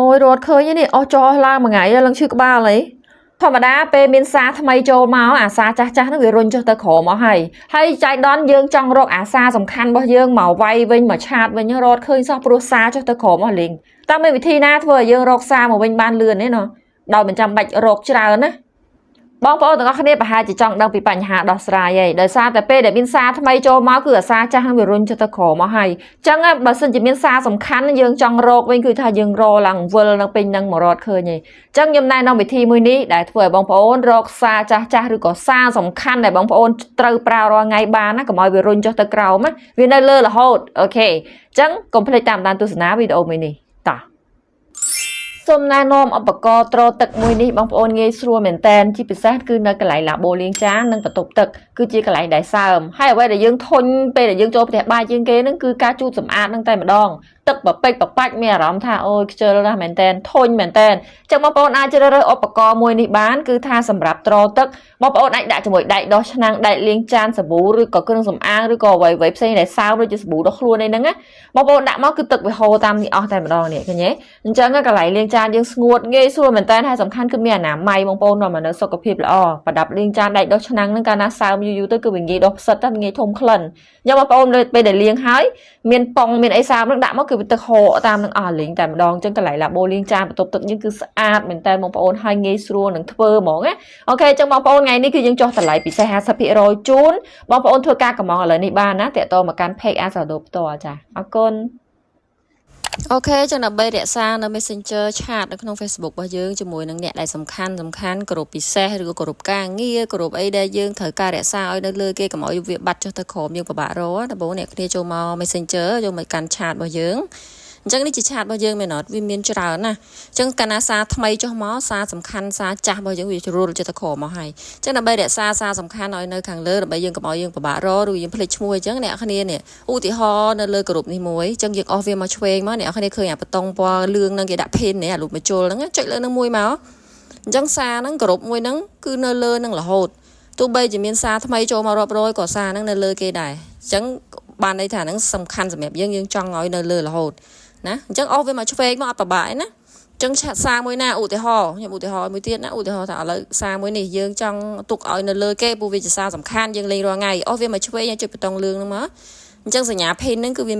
Ôi rồi khơi như này, ô cho la mà ngày lần chưa có ba lấy. Thôi mà đá bê miên xa thầm mây cho máu xa chắc chắc nó bị run cho tớ khổ mà hay chạy đón dương trong rốt xa sầm khăn bao dương màu vay vinh mà chát với nhớ rốt khơi sao pro xa cho tớ khổ mà liền. Ta mới bị thi na thôi dương rốt xa mà vinh ban lươn ấy nó. Đầu mình chăm bạch rốt chứ nào nữa. បងប្អូនទាំងអស់គ្នាប្រហែលជាចង់ដឹងពីបញ្ហាដោះស្រាយហើយដោយសារតែពេលដែលមានសារថ្មីចូលមកគឺអាសាចាស់នឹងវារុញចិត្តទៅក្រមកហើយអញ្ចឹងបើសិនជាមានសារសំខាន់យើងចង់រកវិញគឺថាយើងរឡើងវិលនឹងពេញនឹងមករត់ឃើញហើយអញ្ចឹងខ្ញុំណែនាំវិធីមួយនេះដែលធ្វើឲ្យបងប្អូនរកសារចាស់ចាស់ឬក៏សារសំខាន់ដែលបងប្អូនត្រូវប្រើរាល់ថ្ងៃបានណាកុំឲ្យវារុញចុះទៅក្រោមណាវានៅលើរហូតអូខេអញ្ចឹងកុំភ្លេចតាមដានទស្សនាវីដេអូមួយនេះតោះ សូមណែនាំឧបករណ៍ត្រទឹកមួយនេះបងប្អូនងាយស្រួលមែនតើជាពិសេសគឺនៅកន្លែងឡាបូលាងចាននិងបន្ទប់ទឹកគឺជាកន្លែងដែលសើមហើយអ្វីដែលយើងធុញពេលដែលយើងចូលផ្ទះបាយជាងគេនឹងគឺការជូតសម្អាតនឹងតែម្ដងទឹកបពេចបបាច់មានអារម្មណ៍ថាអូយខ្ជិលណាស់មែនតើធុញមែនតើអញ្ចឹងបងប្អូនអាចជ្រើសរើសឧបករណ៍មួយនេះបានគឺថាសម្រាប់ត្រទឹកបងប្អូនអាចដាក់ជាមួយដែកដោះឆ្នាំងដែកលាងចានសាប៊ូឬក៏គ្រឿងសម្អាងឬក៏អ្វីៗផ្សេងដែលសើមដូចជាសាប៊ូដោះខ្លួនអីហ្នឹងណាបងប្អូនដាក់មកគឺទឹកវាហូរតាមនេះអស់តែម្ដងនេះឃើញទេអញ្ចឹងកន្លែងលាងចានយើងស្ងួតងាយស្រួលមែនតើហើយសំខាន់គឺមានអនាម័យបងប្អូននាំមកនៅសុខភាពល្អប្រដាប់លាងចានដែកដោះឆ្នាំងហ្នឹងកាលណាសើមយូរៗទៅគឺវាងាយដុះផ្សិតទៅងាយធំក្លិនញ៉ាំបងប្អូនពេលដែលលាងហើយមានប៉ុងមានអីសើមហ្នឹងដាក់មកគឺវាទឹកហូរតាមនឹងអស់លេងតែម្ដងអញ្ចឹងកន្លែងឡាបូលាងចានបន្ទប់ទឹកយើងគឺស្អាតមែនតើបងប្អូនហើយងាយស្រួលនឹងធ្វើហ្មងណាអូខេអញ្ចឹងបងប្អូនថ្ងៃនេះគឺយើងចុះតម្លៃពិសេស 50% ជូនបងប្អូនធ្វើការកម្មងឥឡូវនេះបានណាតាក់ទងមកកាន់ page Asado ផ្ទាល់ចាអរគុណ អូខេចឹងដើម្បីរក្សានៅ Messenger chat នៅក្នុង Facebook របស់យើងជាមួយនឹងអ្នកដែលសំខាន់គ្រប់ពិសេសឬក៏គ្រប់ការងារគ្រប់អីដែលយើងត្រូវការរក្សាឲ្យនៅលើគេកុំឲ្យវាបាត់ចុះទៅក្រោមយើងពិបាករកដំបូងអ្នកគ្នាចូលមក Messenger យកមកកាន់ chat របស់យើងអញ្ចឹងនេះជា chat របស់យើងមែនអត់វាមានច្រើនណាស់អញ្ចឹងកាលណាសារថ្មីចុះមកសារសំខាន់សារចាស់របស់យើងវាជ្រុលចិត្តទៅក្រោមមកហើយអញ្ចឹងដើម្បីរក្សាសារសំខាន់ឲ្យនៅខាងលើដើម្បីយើងកុំឲ្យយើងពិបាករកឬយើងភ្លេចឈ្មោះអញ្ចឹងអ្នកគ្នានេះឧទាហរណ៍នៅលើក្រុមនេះមួយអញ្ចឹងយើងអស់វាមកឆ្វេងមកអ្នកគ្នាឃើញអាបតុងពណ៌លឿងនឹងគេដាក់ pin នេះអារូបមកជុលហ្នឹងចុចលើនឹងមួយមកអញ្ចឹងសារហ្នឹងក្រុមមួយហ្នឹងគឺនៅលើនឹងរហូតទោះបីជាមានសារថ្មីចូលមករាប់រយក៏សារហ្នឹងនៅលើគេដែរអញ្ចឹងបានន័យថាហ្នឹងសំខាន់សម្រាប់យើងចង់ឲ្យនៅលើរហូតណាអញ្ចឹងអស់វាមកឆ្វេងមកអត់ប្របាក់ឯណាអញ្ចឹងឆាត់សារមួយណាឧទាហរណ៍ខ្ញុំឧទាហរណ៍មួយទៀតណាឧទាហរណ៍ថាឥឡូវសារមួយនេះយើងចង់ទុកឲ្យនៅលើគេព្រោះវាជាសារសំខាន់យើងលេងរាល់ថ្ងៃអស់វាមកឆ្វេងចុចប៊ូតុងលឿងហ្នឹងមកអញ្ចឹងសញ្ញា pin ហ្នឹងគឺវា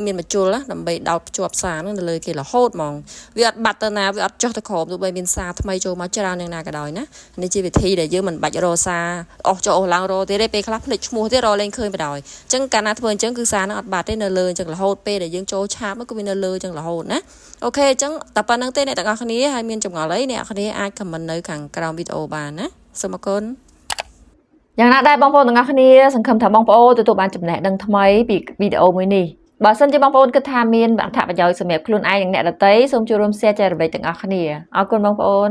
មានមកជុលណាដើម្បីដោតភ្ជាប់សារហ្នឹងនៅលើគេរហូតហ្មងវាអត់បាត់ទៅណាវាអត់ចុះទៅក្រោមទោះបីមានសារថ្មីចូលមកច្រើនយ៉ាងណាក៏ដោយណានេះជាវិធីដែលយើងមិនបាច់រកសារអស់ចុះអស់ឡើងរកទេពេលខ្លះភ្លេចឈ្មោះទេរកលេងឃើញបណ្ដោយអញ្ចឹងកាលណាធ្វើអញ្ចឹងគឺសារហ្នឹងអត់បាត់ទេនៅលើអញ្ចឹងរហូតពេលដែលយើងចូលឆាបគឺវានៅលើអញ្ចឹងរហូតណាអូខេអញ្ចឹងតែប៉ុណ្្នឹងទេអ្នកទាំងអស់គ្នាហើយមានចម្ងល់អីអ្នកគ្នាអាច comment នៅខាងក្រោមវីដេអូបានណាសូមអរគុណយ៉ាងណាដែរបងប្អូនទាំងអស់គ្នាសង្ឃឹមថាបងប្អូនទទួលបានចំណេះដឹងថ្មីពីវីដេអូមួយនេះបើសិនជាបងប្អូនគិតថាមានអត្ថប្រយោជន៍សម្រាប់ខ្លួនឯងនិងអ្នកដទៃសូមចូលរួម share ចែករំលែកទាំងអស់គ្នាអរគុណបងប្អូន